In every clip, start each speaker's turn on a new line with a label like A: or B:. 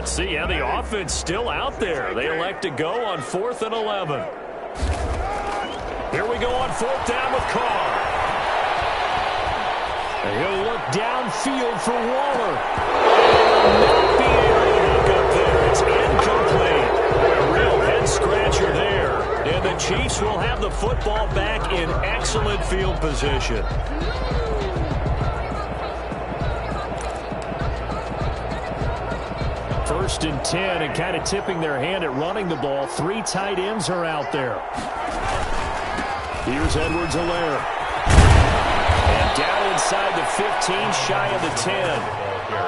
A: let's see how the offense still out there. They elect to go on 4th and 11. Here we go on 4th down with Carr. And he'll look downfield for Waller. And not be able to hook up there. It's incomplete. A real head-scratcher there. And the Chiefs will have the football back in excellent field position. First and 10, and kind of tipping their hand at running the ball. 3 tight ends are out there. Here's Edwards-Helaire. And down inside the 15, shy of the 10.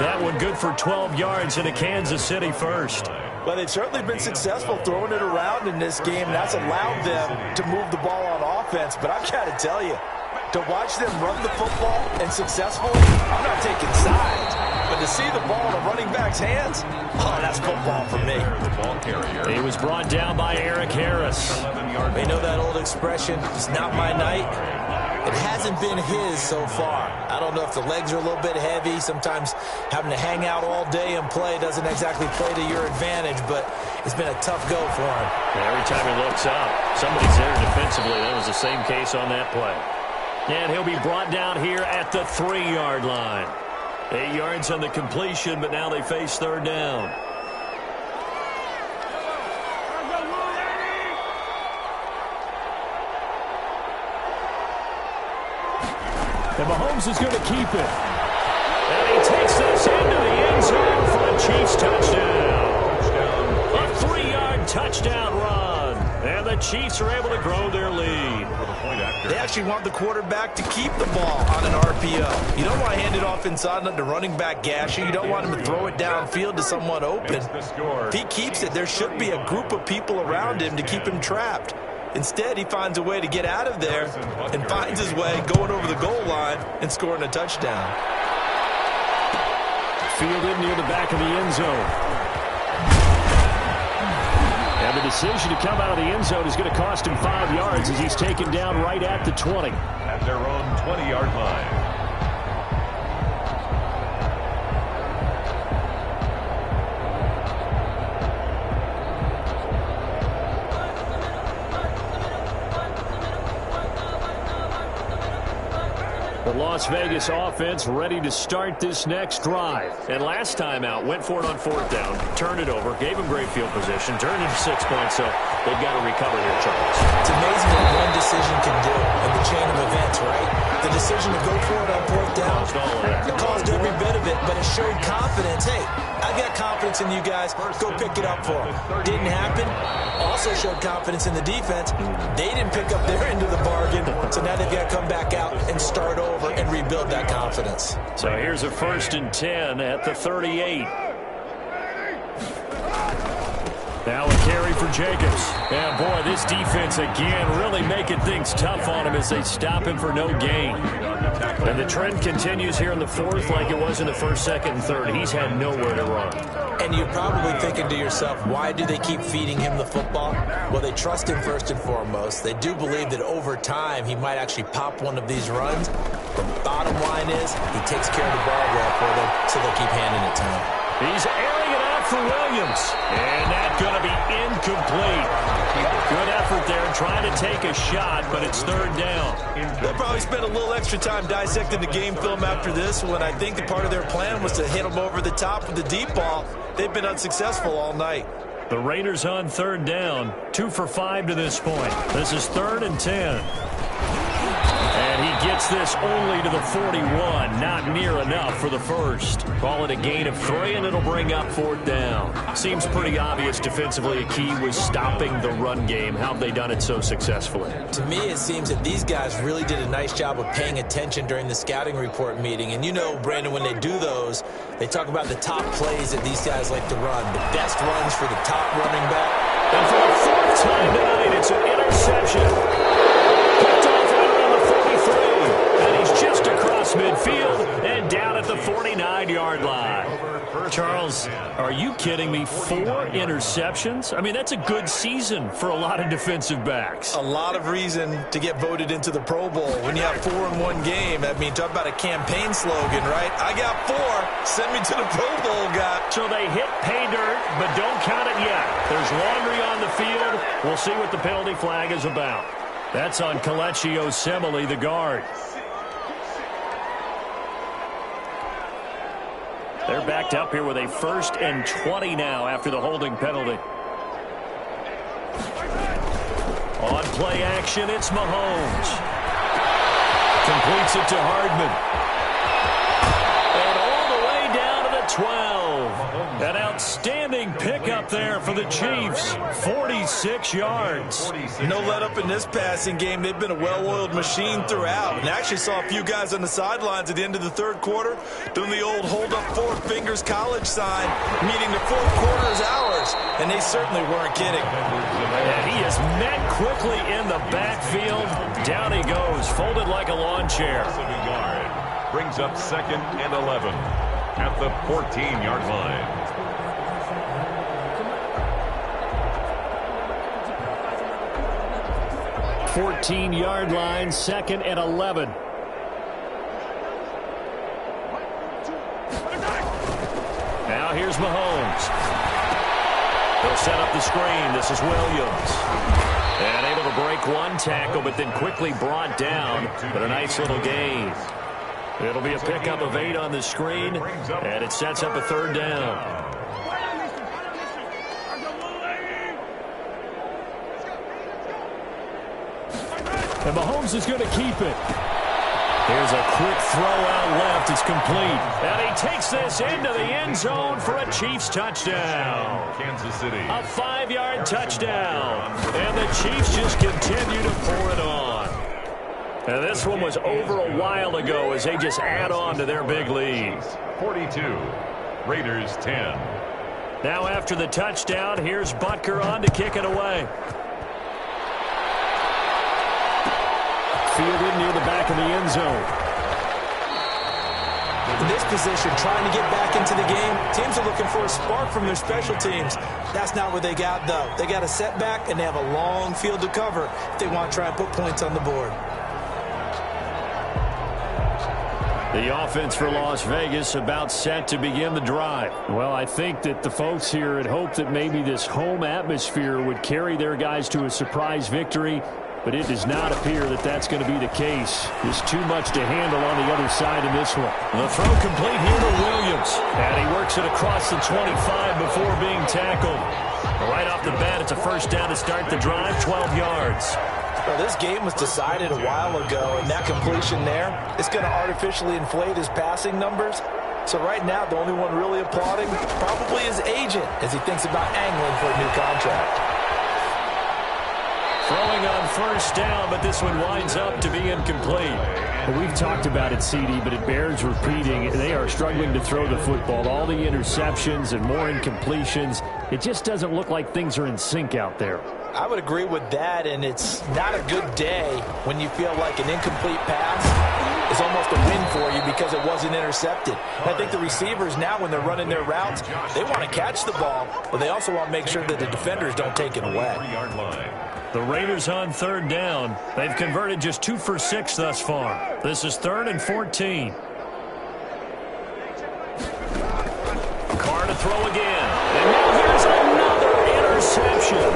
A: That one good for 12 yards in a Kansas City first.
B: Well, they've certainly been successful throwing it around in this game. That's allowed them to move the ball on offense. But I've got to tell you, to watch them run the football and successfully, I'm not taking sides. But to see the ball in a running back's hands, oh, that's football for me.
A: He was brought down by Eric Harris.
B: You know that old expression, it's not my night? It hasn't been his so far. I don't know if the legs are a little bit heavy. Sometimes having to hang out all day and play doesn't exactly play to your advantage, but it's been a tough go for him.
A: Every time he looks up, somebody's there defensively. That was the same case on that play. And he'll be brought down here at the 3-yard line. 8 yards on the completion, but now they face 3rd down. And Mahomes is going to keep it. And he takes this into the end zone for a Chiefs touchdown. A 3-yard touchdown run. And the Chiefs are able to grow their lead.
B: They actually want the quarterback to keep the ball on an RPO. You don't want to hand it off inside and let the running back gash you. You don't want him to throw it downfield to someone open. If he keeps it, there should be a group of people around him to keep him trapped. Instead, he finds a way to get out of there and finds his way going over the goal line and scoring a touchdown.
A: Fielded near the back of the end zone. And the decision to come out of the end zone is going to cost him 5 yards as he's taken down right at the 20.
C: At their own 20-yard line.
A: The Las Vegas offense ready to start this next drive. And last time out, went for it on 4th down, turned it over, gave him great field position, turned into 6 points, so they've got to recover here, Charles.
B: It's amazing what one decision can do in the chain of events, right? The decision to go for it on 4th down, it caused every bit of it, but it showed confidence. Hey, I've got confidence in you guys. Go pick it up for them. Didn't happen. Also showed confidence in the defense. They didn't pick up their end of the bargain, so now they've got to come back out and start over and rebuild that confidence.
A: So here's a 1st and 10 at the 38. Now a carry for Jacobs. And boy, this defense again really making things tough on him as they stop him for no gain. And the trend continues here in the 4th like it was in the 1st, 2nd, and 3rd. He's had nowhere to run.
B: And you're probably thinking to yourself, why do they keep feeding him the football? Well, they trust him first and foremost. They do believe that over time he might actually pop one of these runs. The bottom line is he takes care of the ball well for them, so they'll keep handing it to him.
A: He's airing it out for Williams. And that's going to be incomplete. Good effort there trying to take a shot, but it's 3rd down.
B: They'll probably spend a little extra time dissecting the game film after this one. I think the part of their plan was to hit him over the top with the deep ball. They've been unsuccessful all night.
A: The Raiders on 3rd down, 2 for 5 to this point. This is 3rd and 10. And he gets this only to the 41, not near enough for the first. Call it a gain of 3, and it'll bring up 4th down. Seems pretty obvious defensively a key was stopping the run game. How have they done it so successfully?
B: To me, it seems that these guys really did a nice job of paying attention during the scouting report meeting. And you know, Brandon, when they do those, they talk about the top plays that these guys like to run, the best runs for the top running back.
A: And for the 4th time tonight, it's an interception. Picked off right around the 43. And he's just across midfield and down at the 49. 9-yard line. Charles, are you kidding me? 4 interceptions? I mean, that's a good season for a lot of defensive backs.
B: A lot of reason to get voted into the Pro Bowl. When you have 4 in one game, I mean, talk about a campaign slogan, right? I got 4. Send me to the Pro Bowl, guy.
A: So they hit pay dirt, but don't count it yet. There's laundry on the field. We'll see what the penalty flag is about. That's on Kelechi Osemele, the guard. They're backed up here with a 1st and 20 now after the holding penalty. On play action, it's Mahomes. Completes it to Hardman. And all the way down to the 12. An outstanding pickup there for the Chiefs. 46 yards.
B: No let up in this passing game. They've been a well-oiled machine throughout. And actually saw a few guys on the sidelines at the end of the 3rd quarter doing the old hold up 4 fingers college sign, meaning the 4th quarter is ours. And they certainly weren't kidding.
A: And he is met quickly in the backfield. Down he goes, folded like a lawn chair.
C: Brings up 2nd and 11 at the 14-yard line.
A: 14-yard line, 2nd and 11. Now here's Mahomes. They'll set up the screen. This is Williams. And able to break one tackle, but then quickly brought down. But a nice little gain. It'll be a pickup of 8 on the screen, and it sets up a 3rd down. And Mahomes is going to keep it. Here's a quick throw out left. It's complete. And he takes this into the end zone for a Chiefs touchdown.
C: Kansas City.
A: A 5-yard touchdown. And the Chiefs just continue to pour it on. And this one was over a while ago as they just add on to their big lead.
C: 42. Raiders 10.
A: Now after the touchdown, here's Butker on to kick it away. Fielded near the back of the end zone.
B: In this position, trying to get back into the game, teams are looking for a spark from their special teams. That's not what they got, though. They got a setback, and they have a long field to cover if they want to try and put points on the board.
A: The offense for Las Vegas about set to begin the drive. Well, I think that the folks here had hoped that maybe this home atmosphere would carry their guys to a surprise victory, but it does not appear that that's going to be the case. There's too much to handle on the other side in this one. The throw complete here to Williams, and he works it across the 25 before being tackled. Right off the bat, it's a 1st down to start the drive, 12 yards.
B: Well, this game was decided a while ago, and that completion there is going to artificially inflate his passing numbers. So right now, the only one really applauding probably his agent as he thinks about angling for a new contract.
A: Throwing on 1st down, but this one winds up to be incomplete.
D: Well, we've talked about it, CD, but it bears repeating. They are struggling to throw the football. All the interceptions and more incompletions. It just doesn't look like things are in sync out there.
B: I would agree with that, and it's not a good day when you feel like an incomplete pass is almost a win for you because it wasn't intercepted. And I think the receivers now, when they're running their routes, they want to catch the ball, but they also want to make sure that the defenders don't take it away.
C: 3-yard line.
A: The Raiders on 3rd down. They've converted just 2 for 6 thus far. This is 3rd and 14. Carr to throw again. And now here's another interception.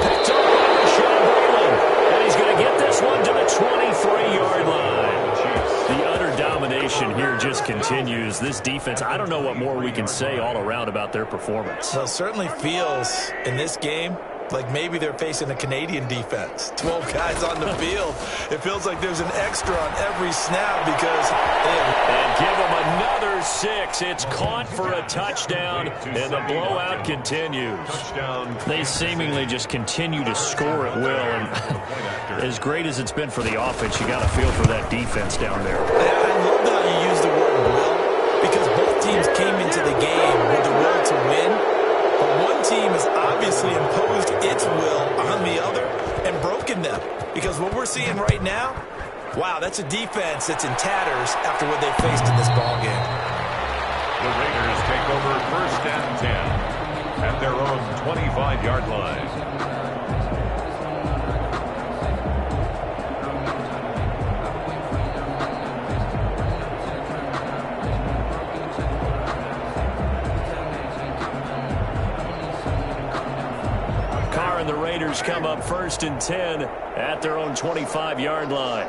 A: Picked up by Rashawn Breeland. And he's going to get this one to the 23-yard line. The utter domination here just continues. This defense, I don't know what more we can say all around about their performance.
B: Well, it certainly feels in this game like maybe they're facing a Canadian defense. 12 guys on the field. It feels like there's an extra on every snap because
A: and give them another 6. It's caught for a touchdown, and the blowout continues. They seemingly just continue to score at will, and as great as it's been for the offense, you got to feel for that defense down there.
B: I love how you use the word will because both teams came into the game with the will to win. But one team has obviously imposed its will on the other and broken them. Because what we're seeing right now, wow, that's a defense that's in tatters after what they faced in this ballgame.
C: The Raiders take over 1st and 10 at their own 25-yard line.
A: And the Raiders come up 1st and 10 at their own 25-yard line.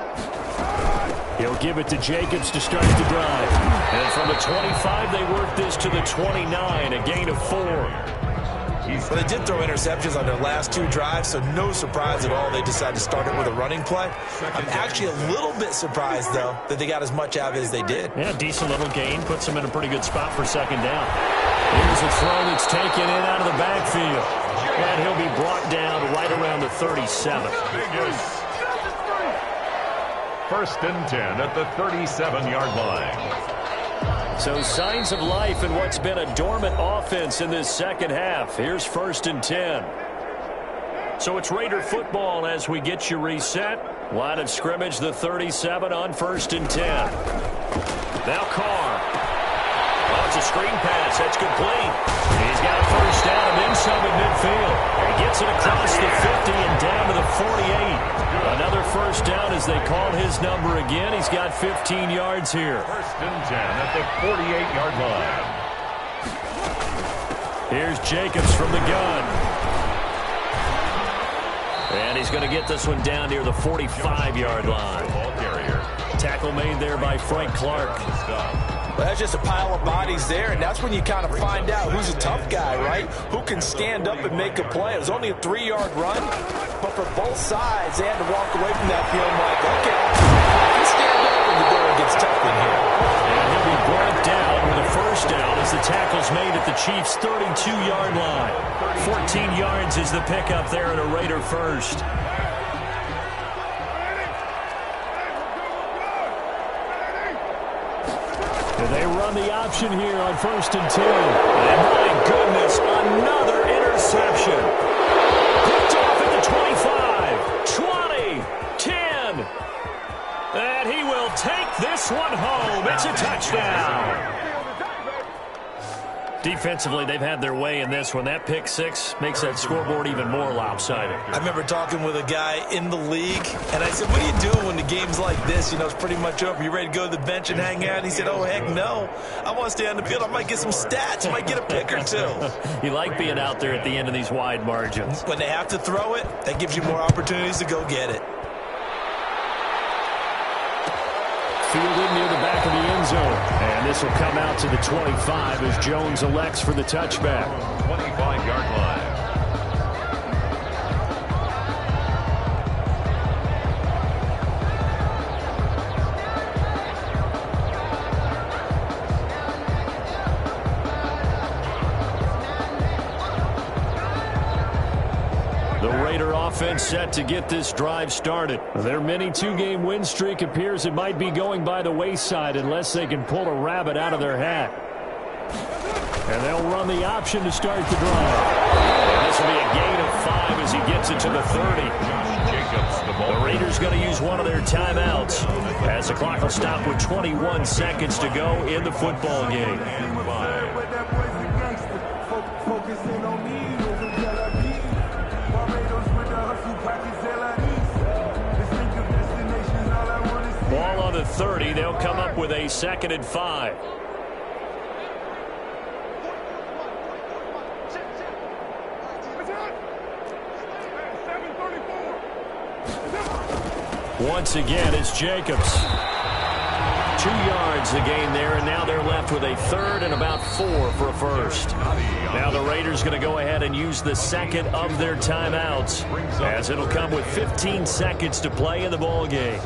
A: He'll give it to Jacobs to start the drive. And from the 25, they work this to the 29, a gain of 4.
B: Well, they did throw interceptions on their last 2 drives, so no surprise at all they decided to start it with a running play. I'm actually a little bit surprised, though, that they got as much out of it as they did.
A: Yeah, decent little gain. Puts them in a pretty good spot for 2nd down. Here's a throw that's taken in out of the backfield. And he'll be brought down right around the 37.
C: 1st and 10 at the 37-yard line.
A: So signs of life in what's been a dormant offense in this 2nd half. Here's 1st and 10. So it's Raider football as we get you reset. Line of scrimmage, the 37 on 1st and 10. Now Carr. Oh, it's a screen pass. That's complete. He's got a 1st down and then some at midfield. He gets it across the 50 and down to the 48. Another 1st down as they call his number again. He's got 15 yards here.
C: 1st and 10 at the 48-yard line.
A: Here's Jacobs from the gun. And he's going to get this one down near the 45-yard line.
C: Ball carrier.
A: Tackle made there by Frank Clark.
B: Well, that's just a pile of bodies there, and that's when you kind of find out who's a tough guy, right? Who can stand up and make a play. It was only a 3-yard run, but for both sides, they had to walk away from that feeling like, okay, I can stand up when the going gets tough in here.
A: And he'll be brought down with a 1st down as the tackle's made at the Chiefs' 32-yard line. 14 yards is the pickup there at a Raider 1st. They run the option here on 1st and 10. And my goodness, another interception. Picked off at the 25, 20, 10. And he will take this one home. It's a touchdown. Defensively, they've had their way in this one. That pick 6 makes that scoreboard even more lopsided.
B: I remember talking with a guy in the league, and I said, what are you doing when the game's like this? You know, it's pretty much over. You ready to go to the bench and hang out? And he said, oh, heck no. I want to stay on the field. I might get some stats. I might get a pick or 2.
A: You like being out there at the end of these wide margins.
B: When they have to throw it, that gives you more opportunities to go get it.
D: Fielded near the back of the end zone. And this will come out to the 25 as Jones elects for the touchback.
C: 25-yard line.
A: The Raider offense set to get this drive started. Their mini 2-game win streak appears it might be going by the wayside unless they can pull a rabbit out of their hat. And they'll run the option to start the drive. And this will be a gain of 5 as he gets it to the 30. The Raiders going to use one of their timeouts as the clock will stop with 21 seconds to go in the football game. Ball on the 30. They'll come up with a 2nd and 5. Once again, it's Jacobs. 2 yards the gain there, and now they're left with a 3rd and about 4 for a 1st. Now the Raiders going to go ahead and use the 2nd of their timeouts, as it'll come with 15 seconds to play in the ball game.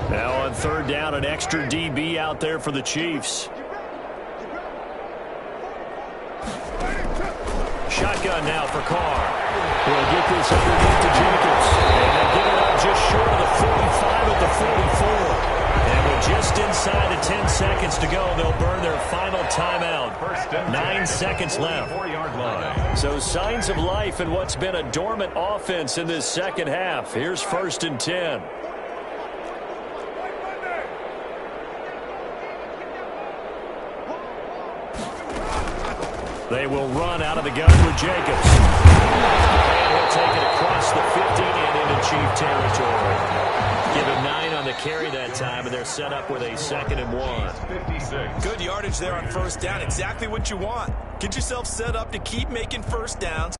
A: Now on 3rd down, an extra DB out there for the Chiefs. Shotgun now for Carr. We'll get this underneath to Jacobs. And they get it up just short of the 45 at the 44. And we're just inside of 10 seconds seconds to go. They'll burn their final timeout. 9 seconds left.
C: 4-yard line.
A: So signs of life in what's been a dormant offense in this second half. Here's 1st and 10. They will run out of the gun with Jacobs. And he'll take it across the 50 and into Chief territory. Give him 9 on the carry that time, and they're set up with a 2nd and 1.
B: Good yardage there on 1st down. Exactly what you want. Get yourself set up to keep making 1st downs.